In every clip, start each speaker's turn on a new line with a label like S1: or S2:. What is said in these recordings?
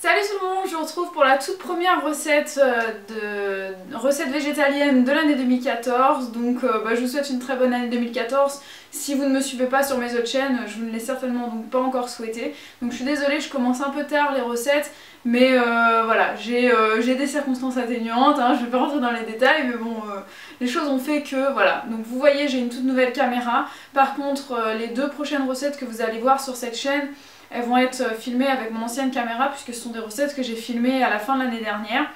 S1: Salut tout le monde, je vous retrouve pour la toute première recette végétalienne de l'année 2014. Donc je vous souhaite une très bonne année 2014. Si vous ne me suivez pas sur mes autres chaînes, je vous ne l'ai certainement donc pas encore souhaité. Donc je suis désolée, je commence un peu tard les recettes, mais voilà, j'ai des circonstances atténuantes, hein, je vais pas rentrer dans les détails, mais bon, les choses ont fait que voilà. Donc vous voyez, j'ai une toute nouvelle caméra. Par contre, les deux prochaines recettes que vous allez voir sur cette chaîne, elles vont être filmées avec mon ancienne caméra puisque ce sont des recettes que j'ai filmées à la fin de l'année dernière.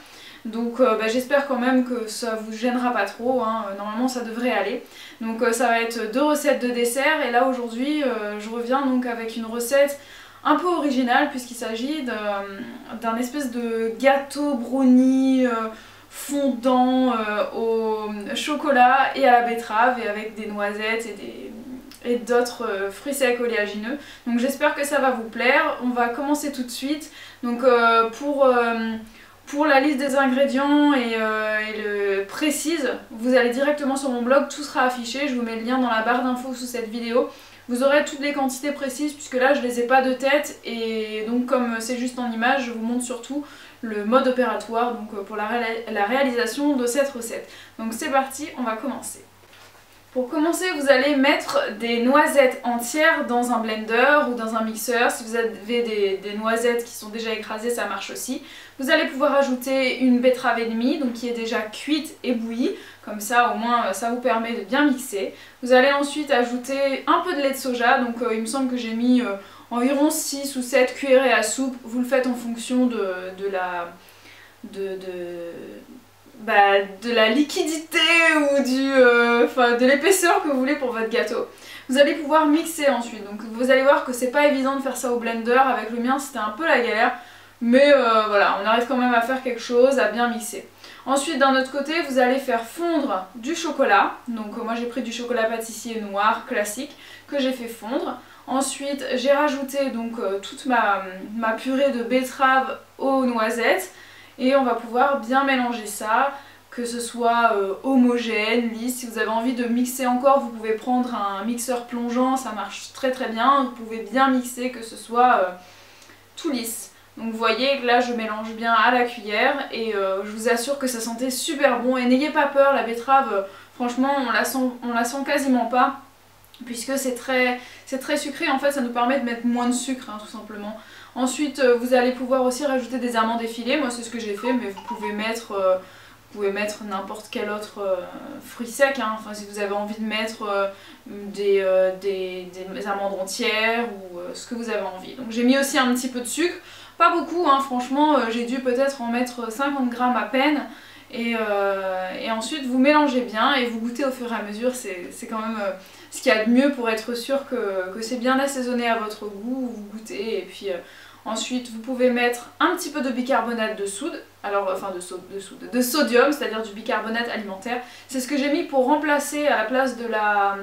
S1: Donc j'espère quand même que ça vous gênera pas trop, hein. Normalement ça devrait aller. Donc ça va être deux recettes de dessert et là aujourd'hui je reviens donc avec une recette un peu originale puisqu'il s'agit d'un espèce de gâteau brownie fondant au chocolat et à la betterave et avec des noisettes et d'autres fruits secs oléagineux. Donc j'espère que ça va vous plaire. On va commencer tout de suite. Donc pour la liste des ingrédients et le précise, vous allez directement sur mon blog, tout sera affiché. Je vous mets le lien dans la barre d'infos sous cette vidéo. Vous aurez toutes les quantités précises puisque là je les ai pas de tête et donc comme c'est juste en image, je vous montre surtout le mode opératoire donc pour la réalisation de cette recette. Donc c'est parti, on va commencer. Pour commencer, vous allez mettre des noisettes entières dans un blender ou dans un mixeur. Si vous avez des noisettes qui sont déjà écrasées, ça marche aussi. Vous allez pouvoir ajouter une betterave et demie, donc qui est déjà cuite et bouillie. Comme ça, au moins, ça vous permet de bien mixer. Vous allez ensuite ajouter un peu de lait de soja. Donc il me semble que j'ai mis environ 6 ou 7 cuillerées à soupe. Vous le faites en fonction de la liquidité ou de l'épaisseur que vous voulez pour votre gâteau. Vous allez pouvoir mixer ensuite, donc vous allez voir que c'est pas évident de faire ça au blender, avec le mien c'était un peu la galère, mais voilà, on arrive quand même à faire quelque chose, à bien mixer. Ensuite d'un autre côté vous allez faire fondre du chocolat, donc moi j'ai pris du chocolat pâtissier noir classique que j'ai fait fondre. Ensuite j'ai rajouté donc toute ma purée de betterave aux noisettes. Et on va pouvoir bien mélanger ça, que ce soit homogène, lisse. Si vous avez envie de mixer encore, vous pouvez prendre un mixeur plongeant, ça marche très très bien. Vous pouvez bien mixer, que ce soit tout lisse. Donc vous voyez que là je mélange bien à la cuillère et je vous assure que ça sentait super bon. Et n'ayez pas peur, la betterave, franchement on la sent quasiment pas. Puisque c'est très sucré, en fait ça nous permet de mettre moins de sucre hein, tout simplement. Ensuite vous allez pouvoir aussi rajouter des amandes effilées, moi c'est ce que j'ai fait, mais vous pouvez mettre n'importe quel autre fruit sec, hein. Enfin, si vous avez envie de mettre des amandes entières ou ce que vous avez envie. Donc j'ai mis aussi un petit peu de sucre, pas beaucoup hein, franchement j'ai dû peut-être en mettre 50 grammes à peine. Et ensuite vous mélangez bien et vous goûtez au fur et à mesure, c'est quand même ce qu'il y a de mieux pour être sûr que c'est bien assaisonné à votre goût, vous goûtez et puis ensuite vous pouvez mettre un petit peu de bicarbonate de soude, de sodium, c'est-à-dire du bicarbonate alimentaire. C'est ce que j'ai mis pour remplacer à la place de la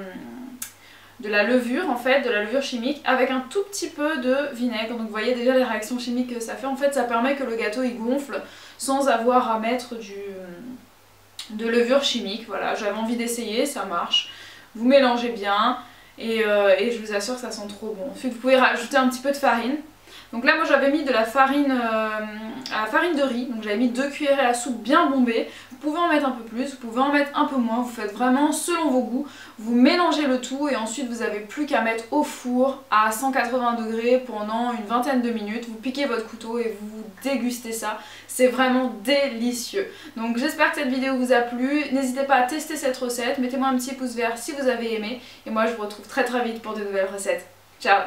S1: levure en fait, de la levure chimique avec un tout petit peu de vinaigre. Donc vous voyez déjà les réactions chimiques que ça fait. En fait ça permet que le gâteau il gonfle sans avoir à mettre de levure chimique. Voilà, j'avais envie d'essayer, ça marche. Vous mélangez bien et je vous assure que ça sent trop bon. Ensuite vous pouvez rajouter un petit peu de farine. Donc là moi j'avais mis de la farine de riz, donc j'avais mis 2 cuillerées à soupe bien bombées. Vous pouvez en mettre un peu plus, vous pouvez en mettre un peu moins, vous faites vraiment selon vos goûts. Vous mélangez le tout et ensuite vous n'avez plus qu'à mettre au four à 180 degrés pendant une vingtaine de minutes. Vous piquez votre couteau et vous dégustez ça, c'est vraiment délicieux. Donc j'espère que cette vidéo vous a plu, n'hésitez pas à tester cette recette, mettez-moi un petit pouce vert si vous avez aimé et moi je vous retrouve très vite pour de nouvelles recettes. Ciao!